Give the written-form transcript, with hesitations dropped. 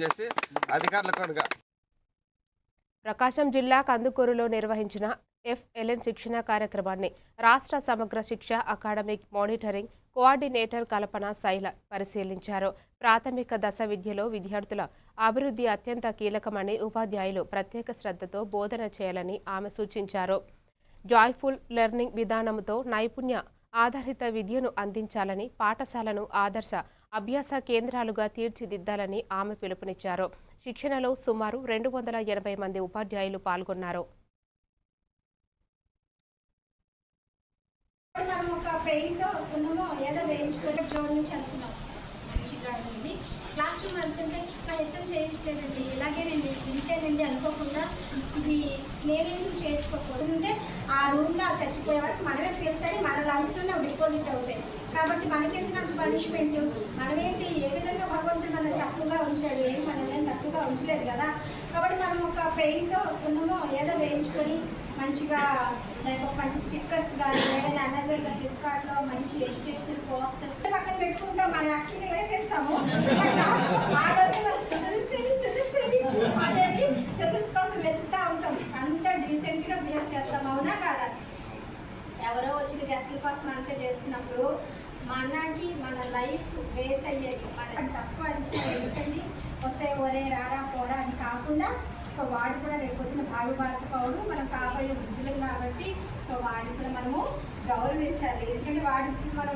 చేసి అధికారులకు ప్రకాశం జిల్లా కందుకూరులో నిర్వహించిన FLN శిక్షణ కార్యక్రమాన్ని రాష్ట్ర సమగ్ర శిక్ష అకాడమిక్ మానిటరింగ్ కోఆర్డినేటర్ కల్పన శైల పరిశీలించారు. ప్రాథమిక దశ విద్యలో విద్యార్థుల అభివృద్ధి అత్యంత కీలకమని ఉపాధ్యాయులు ప్రత్యేక శ్రద్ధతో బోధన చేయాలని ఆమె సూచించారు. జాయ్ఫుల్ లెర్నింగ్ విధానంతో నైపుణ్య ఆధారిత విద్యను అందించాలని, పాఠశాలను ఆదర్శ అభ్యాస కేంద్రాలుగా తీర్చిదిద్దాలని ఆమె పిలుపునిచ్చారు. శిక్షణలో సుమారు 280 మంది ఉపాధ్యాయులు పాల్గొన్నారు. క్లాస్ రూమ్ వెళ్తుంటే మా హెచ్ఎం చేయించలేదండి, ఇలాగే నేను ఇంతేనండి అనుకోకుండా ఇది నేనేందుకు చేసుకోకూడదు. ఆ రూమ్లో చచ్చిపోయే వరకు మనమే ఫీల్ చేయాలి, మన లంగ్స్లో డిపాజిట్ అవుతాయి. కాబట్టి మనకెందుకు పనిష్మెంట్, మనమేంటి ఏ విధంగా భగవంతుడు మనం తప్పుగా ఉంచాడు, ఏం మనల్ని తప్పుగా ఉంచలేదు కదా. కాబట్టి మనం ఒక పెయింటో సున్నమో ఏదో వేయించుకొని మంచిగా దానికి ఒక మంచి స్టిక్కర్స్ కానీ ఏదైనా అమెజాన్లో ఫ్లిప్కార్ట్లో మంచి ఎడ్యుకేషనల్ పోస్టర్స్ పక్కన పెట్టుకుంటాం. మనం యాక్చువల్గా వేసేస్తాము, ఆ రోజు సెటిల్స్ కోసం వెతుకుతూ ఉంటాం. అంత డీసెంట్గా బిహేవ్ చేస్తాం, అవునా కాదా? ఎవరో వచ్చిన గెస్ట్ల కోసం అంతా చేస్తున్నప్పుడు మనకి మన లైఫ్ బేస్ అయ్యేది మన తక్కువ అంచనా ఎందుకండి వస్తే ఒరే రారా పోరా అని కాకుండా, సో వాడు కూడా రేపు వచ్చిన భావి భారత పౌరుడు మనం కాబోయే వృద్ధులం కాబట్టి సో వాడిని కూడా మనము గౌరవించాలి. ఎందుకంటే వాడికి మనం